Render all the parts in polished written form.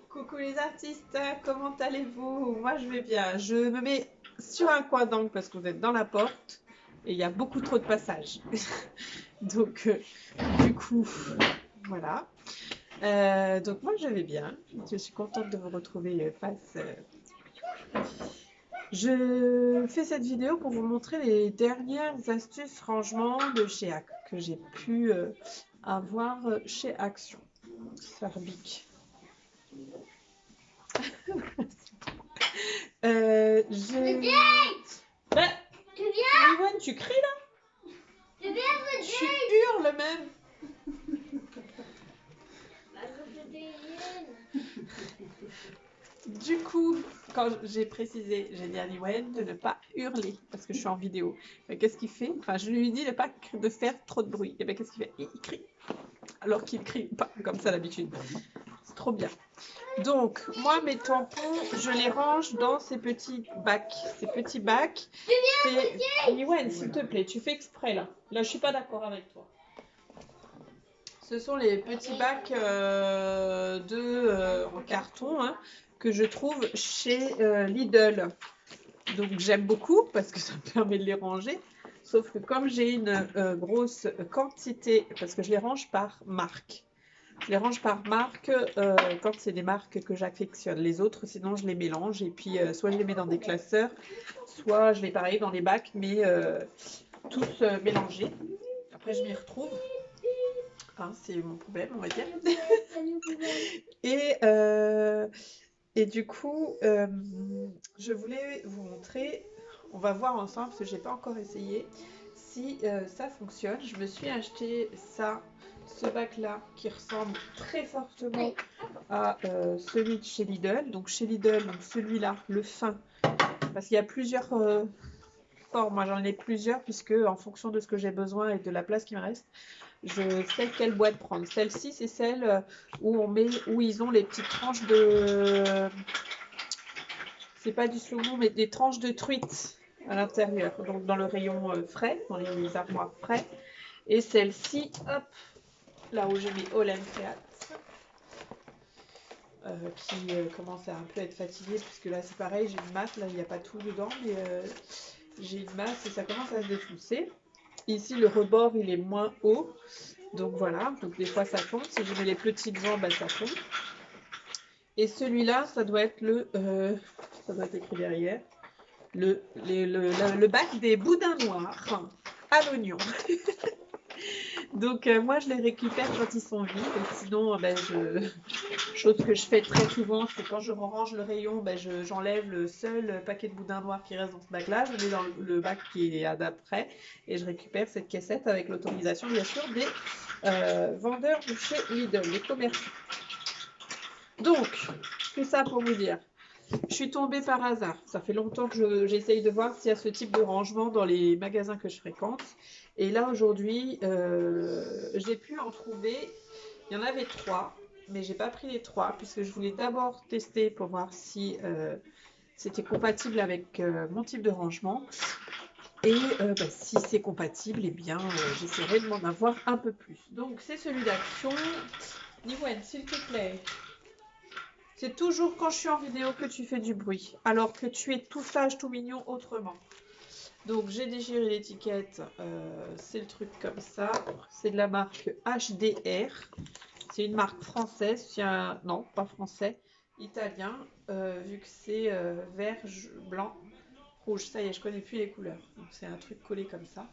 Coucou les artistes, comment allez-vous? Moi je vais bien. Je me mets sur un coin d'angle parce que vous êtes dans la porte et il y a beaucoup trop de passages. Donc du coup, voilà. Donc moi je vais bien. Je suis contente de vous retrouver face. Je fais cette vidéo pour vous montrer les dernières astuces rangement de chez Act que j'ai pu avoir chez Action. Sarbic. Je... Bah, Tu viens? Iwan, tu cries là? Tu viens me Tu dire? hurles même. Du coup, quand j'ai précisé, j'ai dit à Iwan de ne pas hurler parce que je suis en vidéo. Mais qu'est-ce qu'il fait? Enfin, je lui dis de faire trop de bruit. Et bien, qu'est-ce qu'il fait? Il crie. Alors qu'il crie pas comme ça d'habitude. C'est trop bien. Donc, moi, mes tampons, je les range dans ces petits bacs. Ces petits bacs. Iwan, s'il te plaît, tu fais exprès là. Là, je suis pas d'accord avec toi. Ce sont les petits bacs en carton hein, que je trouve chez Lidl. Donc j'aime beaucoup parce que ça me permet de les ranger. Sauf que comme j'ai une grosse quantité, parce que je les range par marque. Je les range par marque quand c'est des marques que j'affectionne. Les autres, sinon je les mélange et puis soit je les mets dans des classeurs, soit je les pareil dans des bacs, mais tous mélangés. Après je m'y retrouve. Hein, c'est mon problème, on va dire. Et du coup, je voulais vous montrer, on va voir ensemble, parce que je n'ai pas encore essayé, si ça fonctionne. Je me suis acheté ce bac-là, qui ressemble très fortement à celui de chez Lidl. Donc chez Lidl, celui-là, le fin, parce qu'il y a plusieurs formes. Moi, j'en ai plusieurs, puisque en fonction de ce que j'ai besoin et de la place qui me reste, je sais quelle boîte prendre. Celle-ci, c'est celle où ils ont les petites tranches de... C'est pas du saumon, mais des tranches de truite à l'intérieur. Donc dans le rayon frais, dans les armoires frais. Et celle-ci, hop, là où j'ai mis All Create, qui commence à un peu être fatiguée, puisque là c'est pareil, j'ai une masse, là il n'y a pas tout dedans, mais j'ai une masse et ça commence à se défoncer. Ici, le rebord, il est moins haut. Donc voilà, donc des fois ça tombe. Si je mets les petits devant, bah, ça tombe. Et celui-là, ça doit être ça doit être écrit derrière, le bac des boudins noirs à l'oignon. Donc moi, je les récupère quand ils sont vides. Sinon, ben, chose que je fais très souvent, c'est quand je range le rayon, ben, j'enlève le seul paquet de boudin noir qui reste dans ce bac-là, je le mets dans le bac qui est d'après et je récupère cette caissette avec l'autorisation, bien sûr, des vendeurs de chez Lidl, les commerçants. Donc, tout ça pour vous dire, je suis tombée par hasard. Ça fait longtemps que j'essaye de voir s'il y a ce type de rangement dans les magasins que je fréquente. Et là, aujourd'hui, j'ai pu en trouver. Il y en avait 3, mais j'ai pas pris les 3 puisque je voulais d'abord tester pour voir si c'était compatible avec mon type de rangement. Et bah, si c'est compatible, eh bien, j'essaierai de m'en avoir un peu plus. Donc, c'est celui d'Action. Niwen, s'il te plaît. C'est toujours quand je suis en vidéo que tu fais du bruit, alors que tu es tout sage, tout mignon autrement. Donc j'ai déchiré l'étiquette, c'est le truc comme ça. C'est de la marque HDR. C'est une marque française, non pas français, italien, vu que c'est vert, blanc, rouge. Ça y est, je connais plus les couleurs. Donc c'est un truc collé comme ça.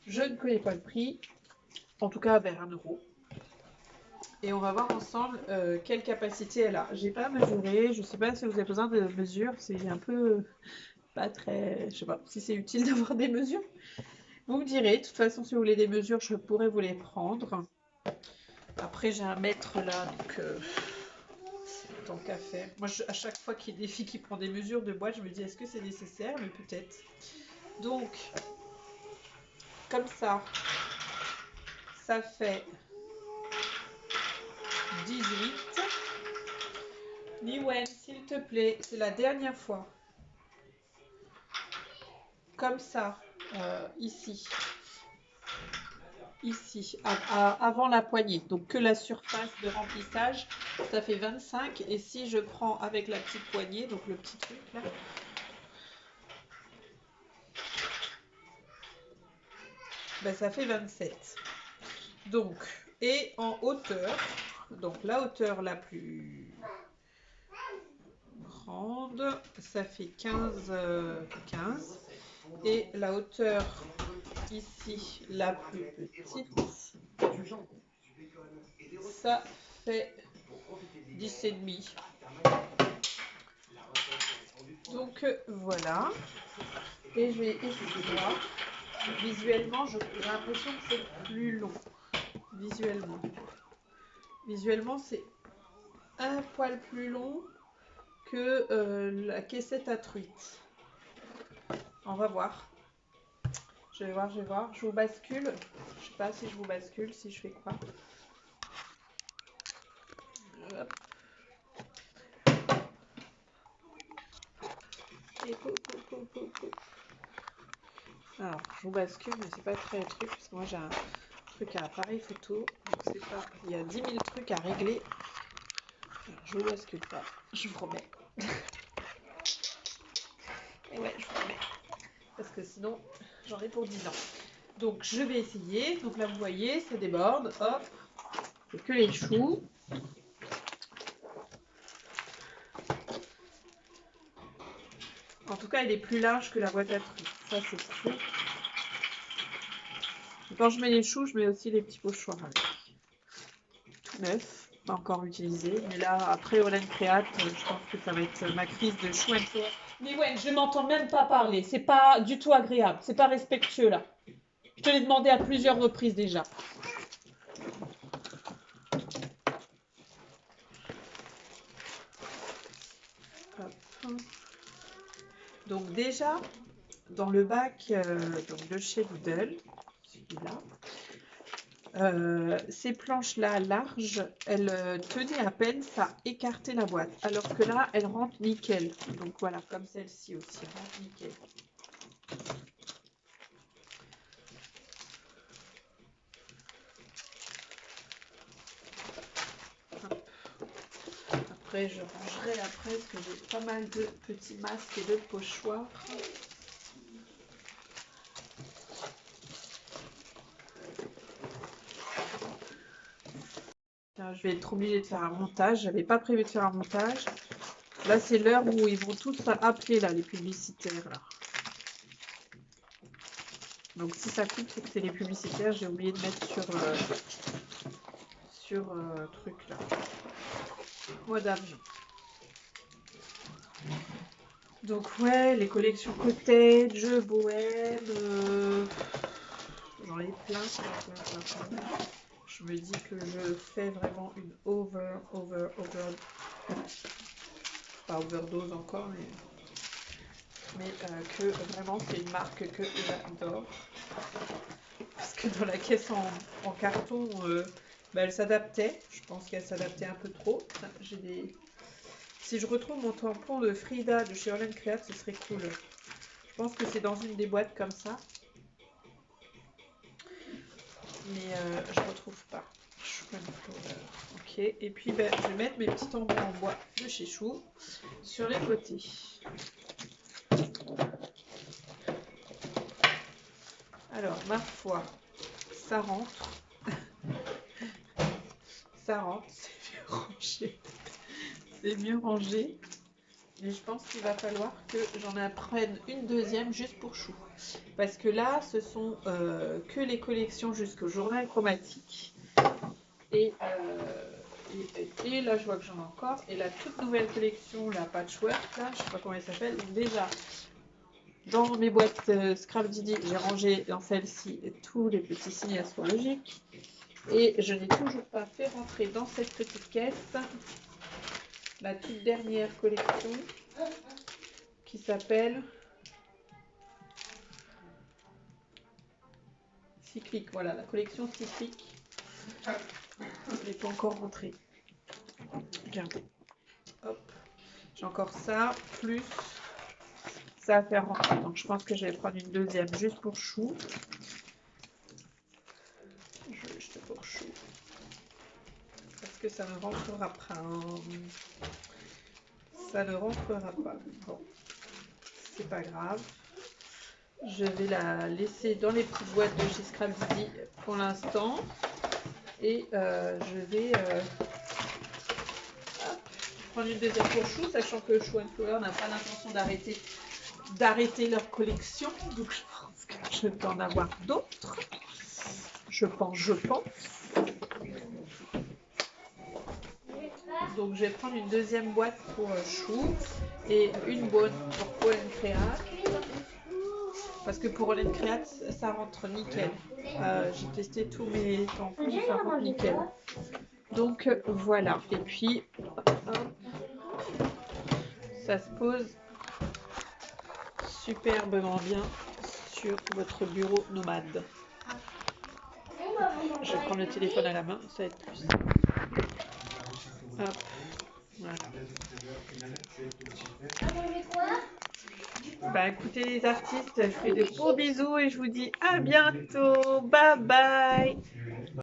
Je ne connais pas le prix, en tout cas vers 1 €. Et on va voir ensemble quelle capacité elle a. J'ai pas mesuré, je sais pas si vous avez besoin de mesures, c'est un peu pas très... Je sais pas si c'est utile d'avoir des mesures. Vous me direz, de toute façon si vous voulez des mesures, je pourrais vous les prendre. Après j'ai un mètre là, donc tant qu'à faire. Moi à chaque fois qu'il y a des filles qui prennent des mesures de boîte, je me dis est-ce que c'est nécessaire, mais peut-être. Donc, comme ça fait 18. Niwen, s'il te plaît, c'est la dernière fois. Comme ça, ici, avant la poignée. Donc que la surface de remplissage Ça fait 25. Et si je prends avec la petite poignée, donc le petit truc là, ben, ça fait 27. Donc, et en hauteur, donc la hauteur la plus grande, ça fait 15, 15. Et la hauteur ici, la plus petite, ça fait 10,5. Donc voilà. Et je vais essayer de voir. Visuellement, j'ai l'impression que c'est plus long. Visuellement, c'est un poil plus long que la caissette à truite. On va voir. Je vais voir. Je vous bascule. Je sais pas si je vous bascule, si je fais quoi. Hop. Et alors, je vous bascule, mais c'est pas très le truc, parce que moi j'ai un truc à appareil photo. Donc c'est pas. Il y a 10 000 trucs à régler. Alors, je vous bascule pas. Je vous remets. Et ouais, je vous remets. Parce que sinon, j'en ai pour 10 ans. Donc je vais essayer. Donc là, vous voyez, ça déborde. Hop. C'est que les choux. En tout cas, il est plus large que la boîte à trucs. Ça, c'est sûr. Quand je mets les choux, je mets aussi les petits pochoirs avec. Tout neuf, pas encore utilisé. Mais là, après Olen Créate, je pense que ça va être ma crise de chou. Mais ouais, je m'entends même pas parler. C'est pas du tout agréable. C'est pas respectueux là. Je te l'ai demandé à plusieurs reprises déjà. Hop. Donc déjà, dans le bac donc de chez Lidl, celui-là, ces planches-là larges, elles tenaient à peine, ça écartait la boîte. Alors que là, elles rentrent nickel. Donc voilà, comme celle-ci aussi, rentre nickel. Après, je rangerai après parce que j'ai pas mal de petits masques et de pochoirs. Je vais être obligée de faire un montage. J'avais pas prévu de faire un montage. Là, c'est l'heure où ils vont tous appeler là, les publicitaires. Là. Donc si ça coupe, c'est que c'est les publicitaires. J'ai oublié de mettre sur truc là. Mois d'argent. Donc ouais, les collections cottage, bohème, j'en ai plein. Je me dis que je fais vraiment une pas overdose encore, mais que vraiment c'est une marque que j'adore. Parce que dans la caisse en carton, bah, elle s'adaptait. Je pense qu'elle s'adaptait un peu trop. J'ai des... Si je retrouve mon tampon de Frida de chez Olen Créate, ce serait cool. Je pense que c'est dans une des boîtes comme ça. Mais je retrouve pas. Ok, et puis ben, je vais mettre mes petits tampons en bois de chez Chou sur les côtés. Alors, ma foi, ça rentre. Ça rentre, c'est mieux rangé. C'est mieux rangé. Mais je pense qu'il va falloir que j'en apprenne une deuxième juste pour Chou. Parce que là, ce sont que les collections jusqu'au journal chromatique. Et là, je vois que j'en ai encore. Et la toute nouvelle collection, la Patchwork, là, je sais pas comment elle s'appelle. Déjà, dans mes boîtes Scrap Didi, j'ai rangé dans celle-ci tous les petits signes astrologiques. Et je n'ai toujours pas fait rentrer dans cette petite caisse la toute dernière collection qui s'appelle Cyclique. Voilà, la collection cyclique. Je n'ai pas encore rentré. Regardez. Hop. J'ai encore ça, plus ça à faire rentrer. Donc je pense que je vais prendre une deuxième juste pour Chou. Juste pour Chou. Parce que ça ne rentrera pas. Ça ne rentrera pas. Bon, c'est pas grave. Je vais la laisser dans les petites boîtes de chez Scrap Didi pour l'instant. Et je vais prendre une deuxième pour Chou, sachant que Chou & Flower n'a pas l'intention d'arrêter leur collection. Donc je pense que je vais en avoir d'autres. Je pense. Donc je vais prendre une deuxième boîte pour Chou et une bonne pour Paul & Créate. Parce que pour Paul & Créate, ça rentre nickel. J'ai testé tous mes tampons, ça rentre nickel. Donc voilà. Et puis, ça se pose superbement bien sur votre bureau nomade. Je vais prendre le téléphone à la main, ça va être plus simple. Hop, voilà. Bah écoutez les artistes, je fais de gros bisous et je vous dis à bientôt. Bye bye.